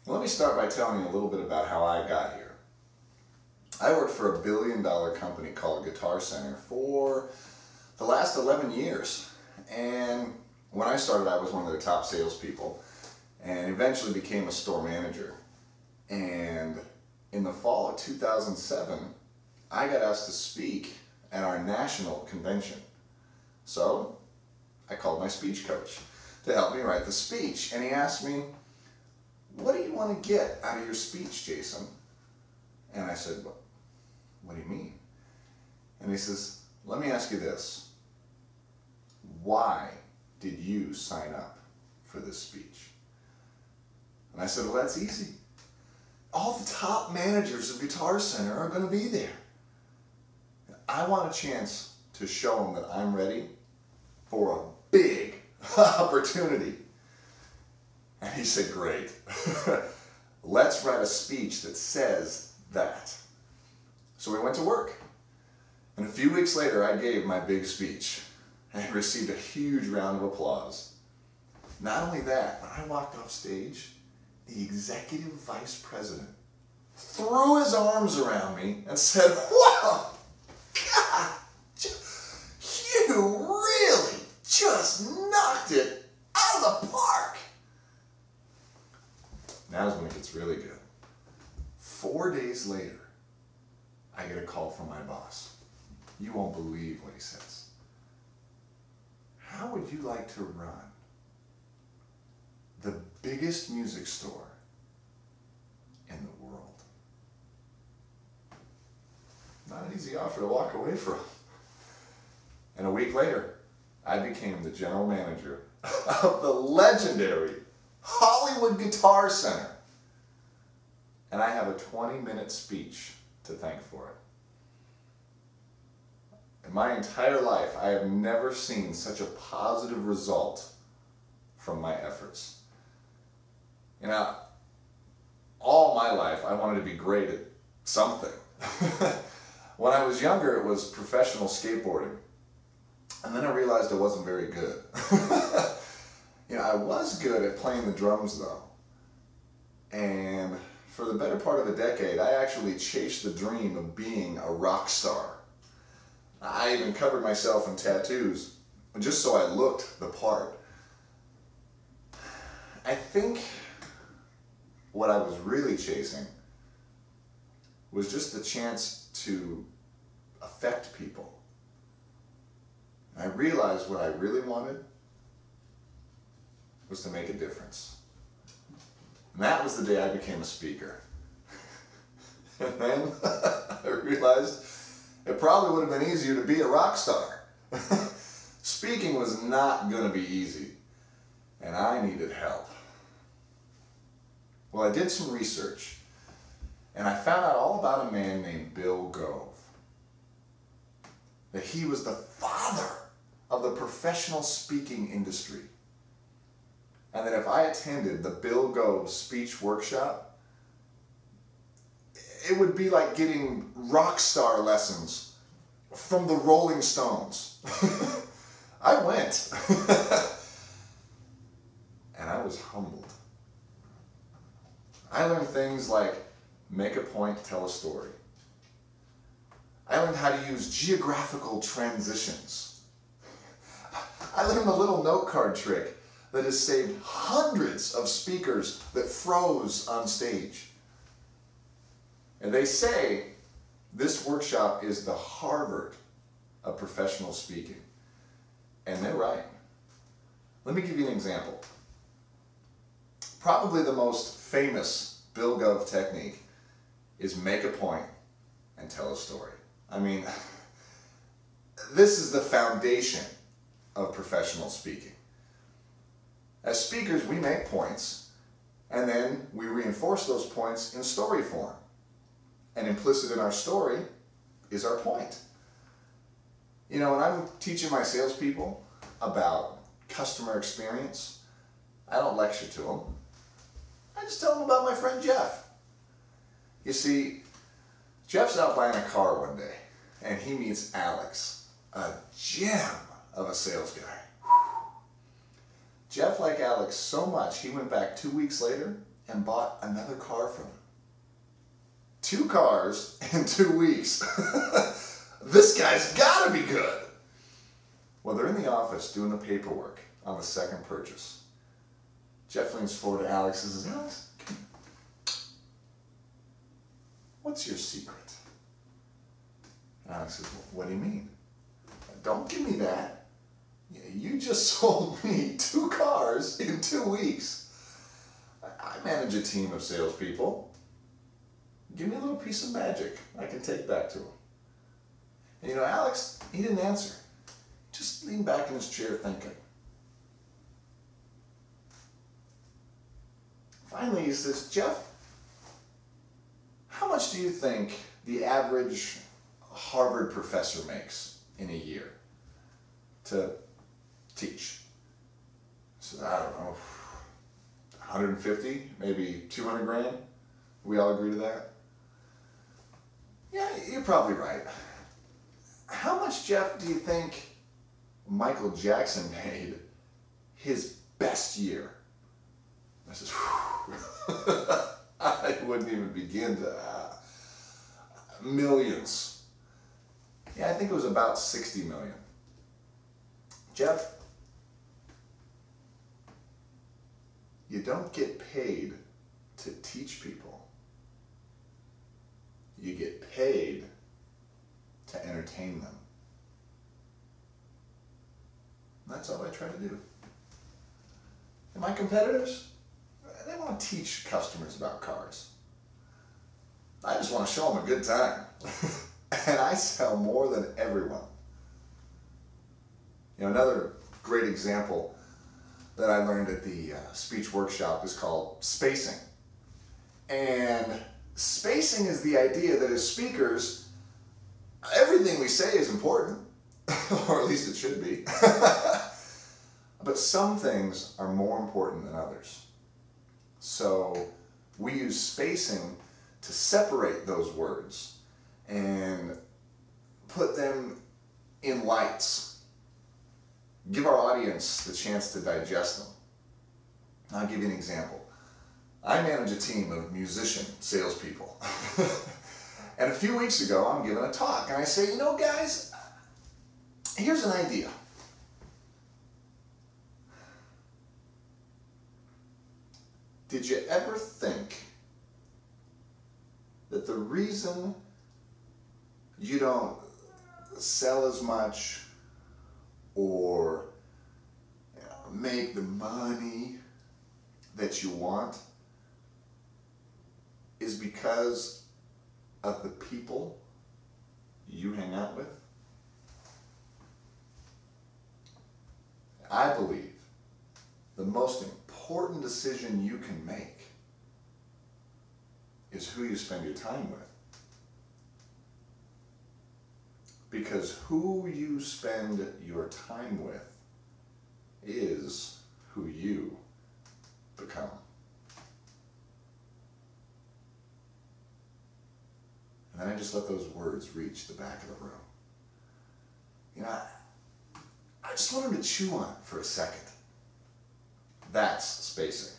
Let me start by telling you a little bit about how I got here. I worked for a billion-dollar company called Guitar Center for the last 11 years. And when I started, I was one of their top salespeople and eventually became a store manager. And in the fall of 2007, I got asked to speak at our national convention. So I called my speech coach to help me write the speech. And he asked me, "What do you want to get out of your speech, Jason?" And I said, "What do you mean?" And he says, "Let me ask you this. Why did you sign up for this speech?" And I said, "Well, that's easy. All the top managers of Guitar Center are going to be there. I want a chance to show them that I'm ready for a big opportunity." And he said, "Great. Let's write a speech that says that." So we went to work. And a few weeks later, I gave my big speech and received a huge round of applause. Not only that, when I walked off stage, the executive vice president threw his arms around me and said, "Wow, God, you really just knocked it out of the park." Now's when it gets really good. 4 days later, I get a call from my boss. You won't believe what he says. "How would you like to run the biggest music store in the world?" Not an easy offer to walk away from. And a week later, I became the general manager of the legendary Hollywood Guitar Center. And I have a 20-minute speech to thank for it. In my entire life, I have never seen such a positive result from my efforts. You know, all my life, I wanted to be great at something. When I was younger, it was professional skateboarding. And then I realized I wasn't very good. You know, I was good at playing the drums though. And for the better part of a decade, I actually chased the dream of being a rock star. I even covered myself in tattoos, just so I looked the part. I think what I was really chasing was just the chance to affect people. I realized what I really wanted was to make a difference. And that was the day I became a speaker. And then I realized it probably would have been easier to be a rock star. Speaking was not going to be easy, and I needed help. Well, I did some research, and I found out all about a man named Bill Gove. That he was the father of the professional speaking industry. And that if I attended the Bill Gove speech workshop, it would be like getting rock star lessons from the Rolling Stones. I went. And I was humbled. I learned things like make a point, tell a story. I learned how to use geographical transitions. I learned the little note card trick that has saved hundreds of speakers that froze on stage. And they say this workshop is the Harvard of professional speaking. And they're right. Let me give you an example. Probably the most famous Bill Gove technique is make a point and tell a story. I mean, this is the foundation of professional speaking. As speakers, we make points, and then we reinforce those points in story form. And implicit in our story is our point. You know, when I'm teaching my salespeople about customer experience, I don't lecture to them. I just tell them about my friend Jeff. You see, Jeff's out buying a car one day, and he meets Alex, a gem of a sales guy. Jeff liked Alex so much, he went back 2 weeks later and bought another car from him. 2 cars in 2 weeks. This guy's gotta be good. Well, they're in the office doing the paperwork on the second purchase. Jeff leans forward to Alex and says, Alex, what's your secret? Alex says, what do you mean? Don't give me that. You just sold me 2 cars in 2 weeks. I manage a team of salespeople. Give me a little piece of magic I can take back to him. And Alex, he didn't answer. Just leaned back in his chair thinking. Finally, he says, Jeff, how much do you think the average Harvard professor makes in a year to teach? I said, I don't know, 150, maybe 200 grand? We all agree to that? Yeah, you're probably right. How much, Jeff, do you think Michael Jackson made his best year? I says, I wouldn't even begin to, millions. Yeah, I think it was about 60 million. Jeff, you don't get paid to teach people. You get paid to entertain them. And that's all I try to do. And my competitors, they want to teach customers about cars. I just want to show them a good time. And I sell more than everyone. Another great example that I learned at the speech workshop is called spacing. And spacing is the idea that as speakers, everything we say is important, or at least it should be. But some things are more important than others. So we use spacing to separate those words and put them in lights. Give our audience the chance to digest them. I'll give you an example. I manage a team of musician salespeople. And a few weeks ago, I'm giving a talk, and I say, guys, here's an idea. Did you ever think that the reason you don't sell as much or make the money that you want is because of the people you hang out with? I believe the most important decision you can make is who you spend your time with. Because who you spend your time with is who you become. And then I just let those words reach the back of the room. I just want them to chew on it for a second. That's spacing.